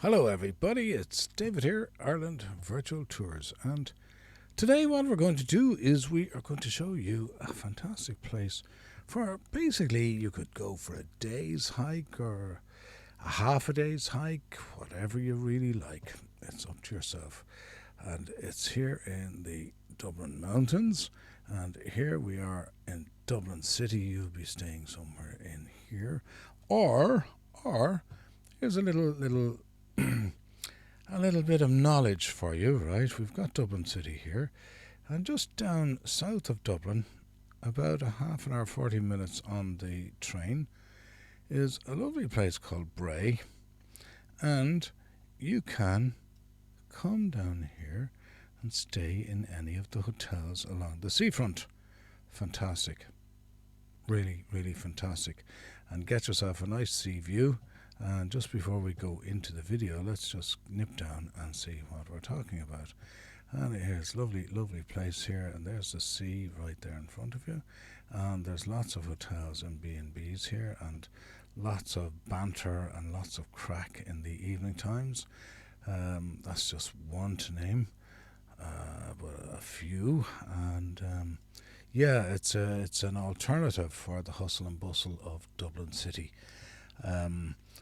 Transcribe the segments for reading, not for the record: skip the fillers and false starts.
Hello everybody, it's David here, Ireland Virtual Tours, and today what we're going to do is we are going to show you a fantastic place for basically you could go for a day's hike or a half a day's hike, whatever you really like. It's up to yourself. And it's here in the Dublin Mountains, and here we are in Dublin City. You'll be staying somewhere in here, or here's a little a little bit of knowledge for you, right? We've got Dublin City here, and just down south of Dublin, about a half an hour, 40 minutes on the train, is a lovely place called Bray, and you can come down here and stay in any of the hotels along the seafront. Fantastic. Really, really fantastic. And get yourself a nice sea view. And just before we go into the video, let's just nip down and see what we're talking about. And here's lovely, lovely place here, and there's the sea right there in front of you. And there's lots of hotels and B&Bs here, and lots of banter and lots of crack in the evening times. That's just one to name, but a few. And yeah, it's an alternative for the hustle and bustle of Dublin City.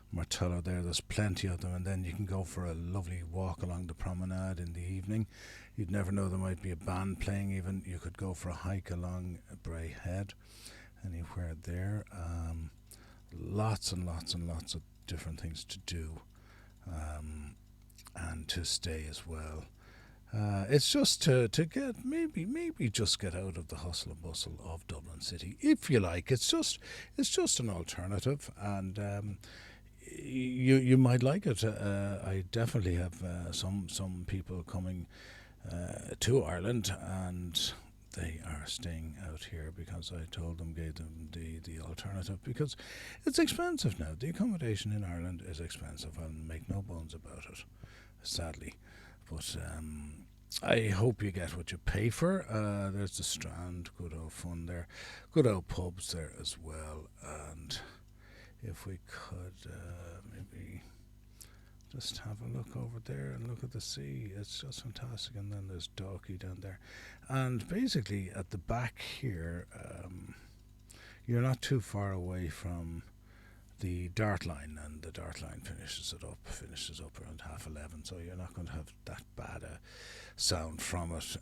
Martello there's plenty of them, and then you can go for a lovely walk along the promenade in the evening. You'd never know, there might be a band playing. Even you could go for a hike along Bray Head, anywhere there. Lots and lots and lots of different things to do, and to stay as well. It's just to get maybe just get out of the hustle and bustle of Dublin City, if you like. It's just an alternative, and you might like it. I definitely have some people coming to Ireland, and they are staying out here because I told them, gave them the alternative, because it's expensive now. The accommodation in Ireland is expensive, and make no bones about it, sadly. But I hope you get what you pay for. There's the Strand, good old fun there, good old pubs there as well. And if we could maybe just have a look over there and look at the sea, it's just fantastic. And then there's Dalkey down there, and basically at the back here, you're not too far away from the Dart line, and the Dart line finishes up around 11:30, so you're not going to have that bad a sound from it.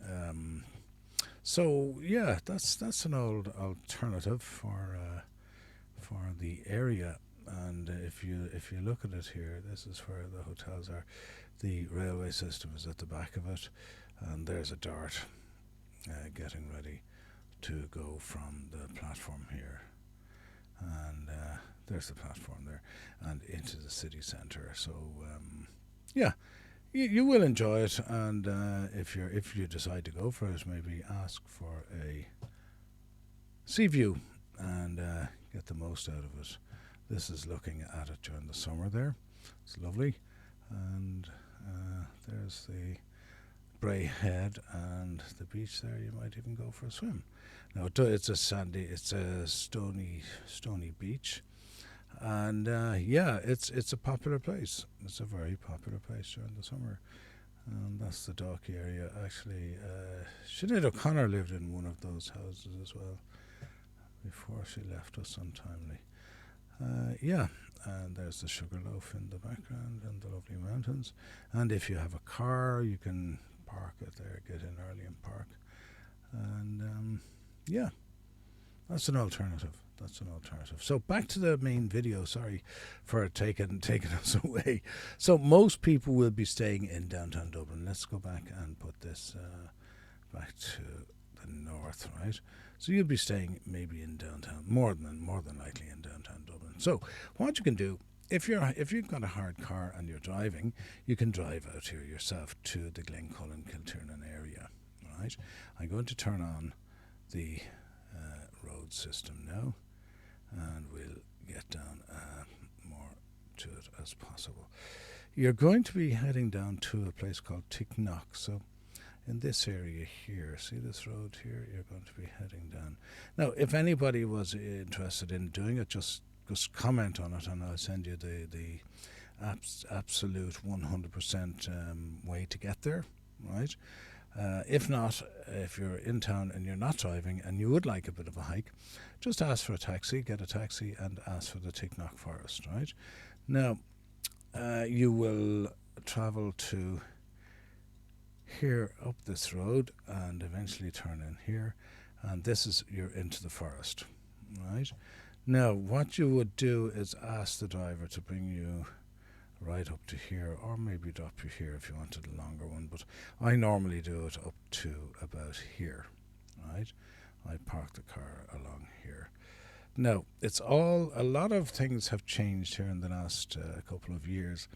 So yeah, that's an old alternative for the area. And if you look at it here, this is where the hotels are. The railway system is at the back of it, and there's a Dart getting ready to go from the platform here, and there's the platform there, and into the city centre. So yeah, you will enjoy it. And if you decide to go for it, maybe ask for a sea view and get the most out of it. This is looking at it during the summer there. It's lovely. And there's the Bray Head and the beach there. You might even go for a swim. Now it's a stony beach. And yeah, it's a popular place. It's a very popular place during the summer. And that's the Dalkey area. Actually, Sinead O'Connor lived in one of those houses as well before she left us untimely. Yeah, and there's the Sugarloaf in the background and the lovely mountains. And if you have a car, you can park it there, get in early and park. And yeah, that's an alternative. So back to the main video. Sorry for taking us away. So most people will be staying in downtown Dublin. Let's go back and put this back to the north, right? So you'll be staying maybe in downtown, more than likely in downtown Dublin. So what you can do, if you've got a hard car and you're driving, you can drive out here yourself to the Glencullen Kilternan area, right? I'm going to turn on the road system now, and we'll get down more to it as possible. You're going to be heading down to a place called Ticknock. So in this area here, see this road here, you're going to be heading down. Now, if anybody was interested in doing it, just comment on it, and I'll send you the absolute 100% way to get there, right? If not, if you're in town and you're not driving and you would like a bit of a hike, just ask for a taxi, get a taxi, and ask for the Ticknock Forest, right? Now, you will travel to here up this road and eventually turn in here, and this is you're into the forest, right? Now, what you would do is ask the driver to bring you right up to here, or maybe drop you here if you wanted a longer one, but I normally do it up to about here, right? I park the car along here. Now, a lot of things have changed here in the last couple of years.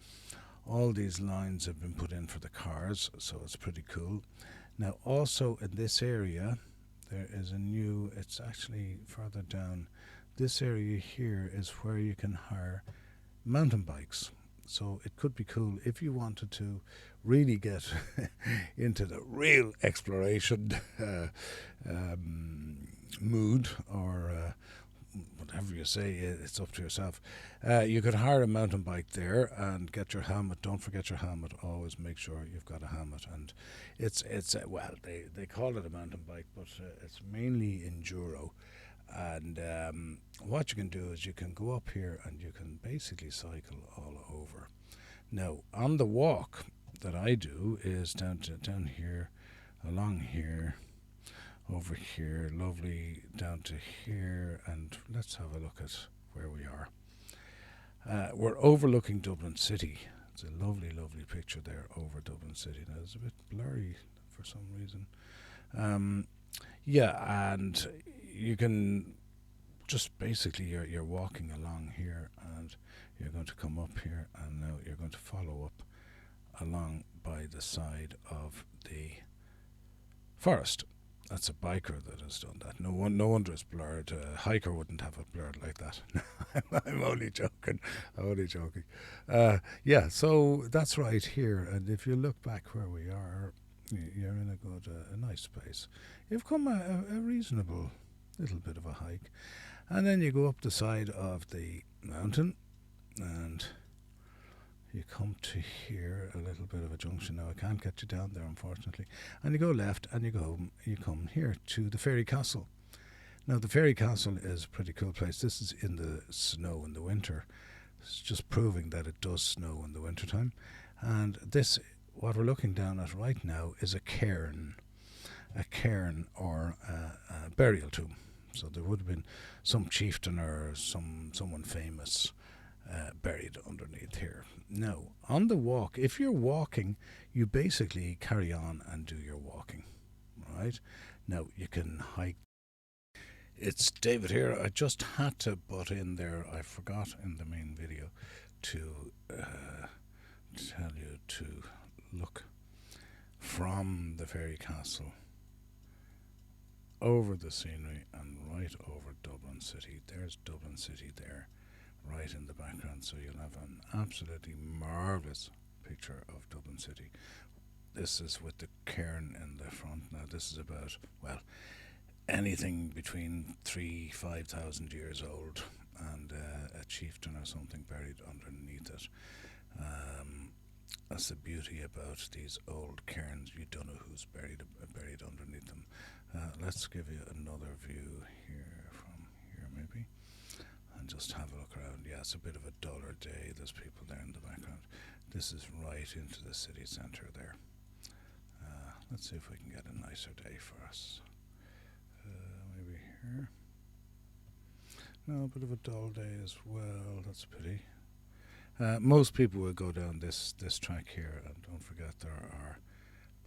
All these lines have been put in for the cars, so it's pretty cool. Now, also in this area, there is it's actually further down. This area here is where you can hire mountain bikes. So it could be cool if you wanted to really get into the real exploration mood, or whatever you say, it's up to yourself. You could hire a mountain bike there and get your helmet. Don't forget your helmet. Always make sure you've got a helmet. And it's well, they call it a mountain bike, but it's mainly enduro. And what you can do is you can go up here and you can basically cycle all over. Now, on the walk that I do is down here, along here, over here, lovely, down to here, and let's have a look at where we are. We're overlooking Dublin City. It's a lovely, lovely picture there over Dublin City. Now, it's a bit blurry for some reason. Yeah, and you can just basically you're walking along here, and you're going to come up here, and now you're going to follow up along by the side of the forest. That's a biker that has done that. No wonder it's blurred. A hiker wouldn't have it blurred like that. I'm only joking. Yeah, so that's right here. And if you look back where we are, you're in a nice place. You've come a reasonable little bit of a hike. And then you go up the side of the mountain, and you come to here, a little bit of a junction. Now, I can't get you down there, unfortunately. And you go left, and you come here to the Fairy Castle. Now, the Fairy Castle is a pretty cool place. This is in the snow in the winter. It's just proving that it does snow in the wintertime. And this, what we're looking down at right now, is a cairn or a burial tomb. So there would have been some chieftain or someone famous buried underneath here. Now, on the walk, if you're walking, you basically carry on and do your walking, right? Now, you can hike. It's David here. I just had to butt in there. I forgot in the main video to tell you to look from the Fairy Castle over the scenery and right over Dublin City. There's Dublin City there, right in the background, so you'll have an absolutely marvellous picture of Dublin City. This is with the cairn in the front. Now, this is about, well, anything between 5,000 years old, and a chieftain or something buried underneath it. That's the beauty about these old cairns. You don't know who's buried underneath them. Let's give you another view here, from here maybe, and just have a look around. Yeah, it's a bit of a duller day. There's people there in the background. This is right into the city centre there. Let's see if we can get a nicer day for us. Maybe here. No, a bit of a dull day as well. That's a pity. Most people will go down this track here, and don't forget there are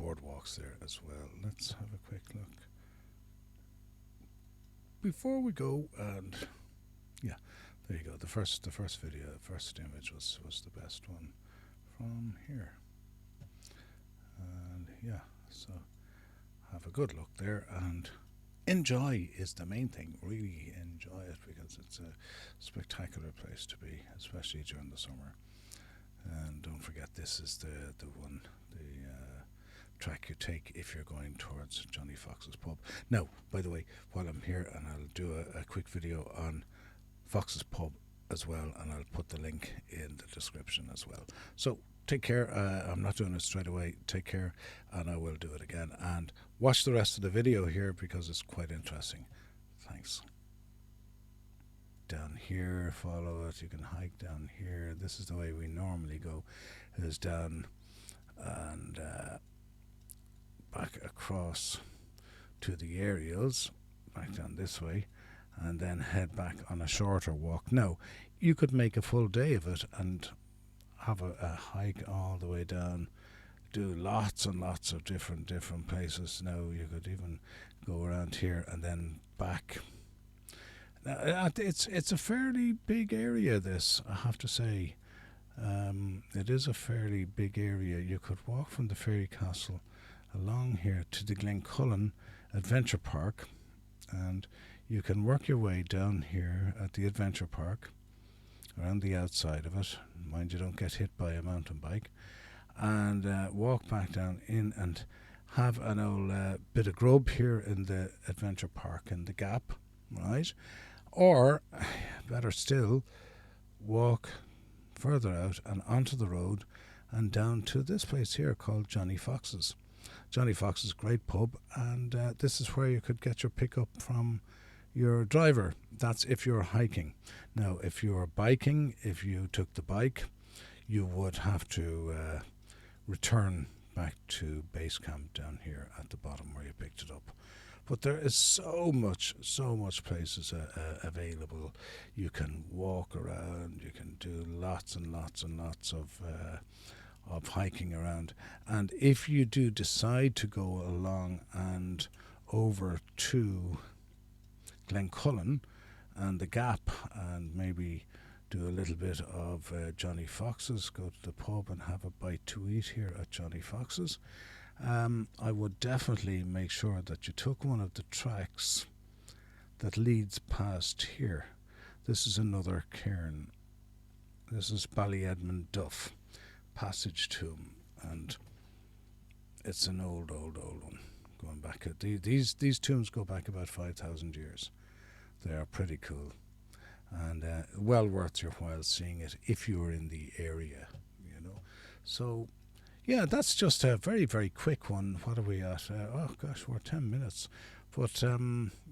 boardwalks there as well. Let's have a quick look before we go, and yeah, there you go. The first video, first image was the best one from here, and yeah, so have a good look there and enjoy is the main thing. Really enjoy it, because it's a spectacular place to be, especially during the summer. And don't forget, this is the track you take if you're going towards Johnny Fox's pub. Now, by the way, while I'm here, and I'll do a quick video on Fox's pub as well, and I'll put the link in the description as well. So take care. I'm not doing it straight away. Take care, and I will do it again. And watch the rest of the video here because it's quite interesting. Thanks. Down here, follow it. You can hike down here. This is the way we normally go. It is down and back across to the aerials, back down this way, and then head back on a shorter walk. Now, you could make a full day of it and have a hike all the way down, do lots and lots of different places. Now, you could even go around here and then back. Now, it's a fairly big area, this, I have to say. It is a fairly big area. You could walk from the Fairy Castle along here to the Glencullen Adventure Park, and you can work your way down here at the Adventure Park, around the outside of it. Mind you, don't get hit by a mountain bike, and walk back down in and have an old bit of grub here in the Adventure Park in the Gap, right? Or, better still, walk further out and onto the road and down to this place here called Johnny Fox's. Johnny Fox's, great pub, and this is where you could get your pickup from your driver. That's if you're hiking. Now, if you're biking, if you took the bike, you would have to return back to base camp down here at the bottom where you picked it up. But there is so much places available. You can walk around, you can do lots and lots of hiking around. And if you do decide to go along and over to Glencullen and the Gap and maybe do a little bit of Johnny Fox's, go to the pub and have a bite to eat here at Johnny Fox's, I would definitely make sure that you took one of the tracks that leads past here. This is another cairn. This is Ballyedmund Duff Passage Tomb, and it's an old one going back. These tombs go back about 5,000 years. They are pretty cool, and well worth your while seeing it if you are in the area, you know. So yeah, that's just a very quick one. What are we at? Oh gosh, we're 10 minutes. But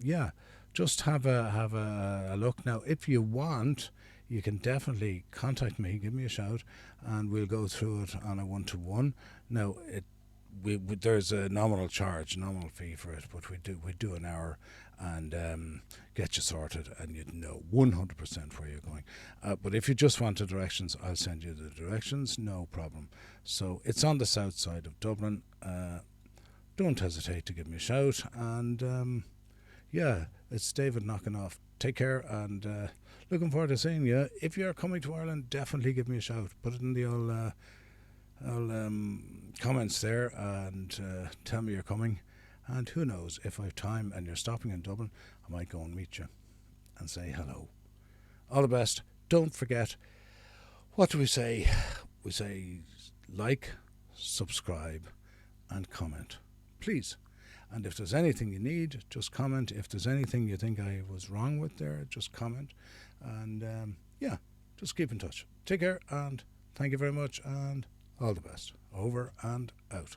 yeah, just have a look. Now, if you want, you can definitely contact me, give me a shout, and we'll go through it on a one-to-one. Now, there's a nominal fee for it, but we do an hour and get you sorted, and you'd know 100% where you're going. But if you just want the directions, I'll send you the directions, no problem. So it's on the south side of Dublin. Don't hesitate to give me a shout, and yeah, it's David knocking off. Take care, and looking forward to seeing you. If you're coming to Ireland, definitely give me a shout. Put it in the old comments there, and tell me you're coming. And who knows, if I have time and you're stopping in Dublin, I might go and meet you and say hello. All the best. Don't forget, what do we say? We say like, subscribe, and comment, please. And if there's anything you need, just comment. If there's anything you think I was wrong with there, just comment. And yeah, just keep in touch. Take care, and thank you very much, and all the best. Over and out.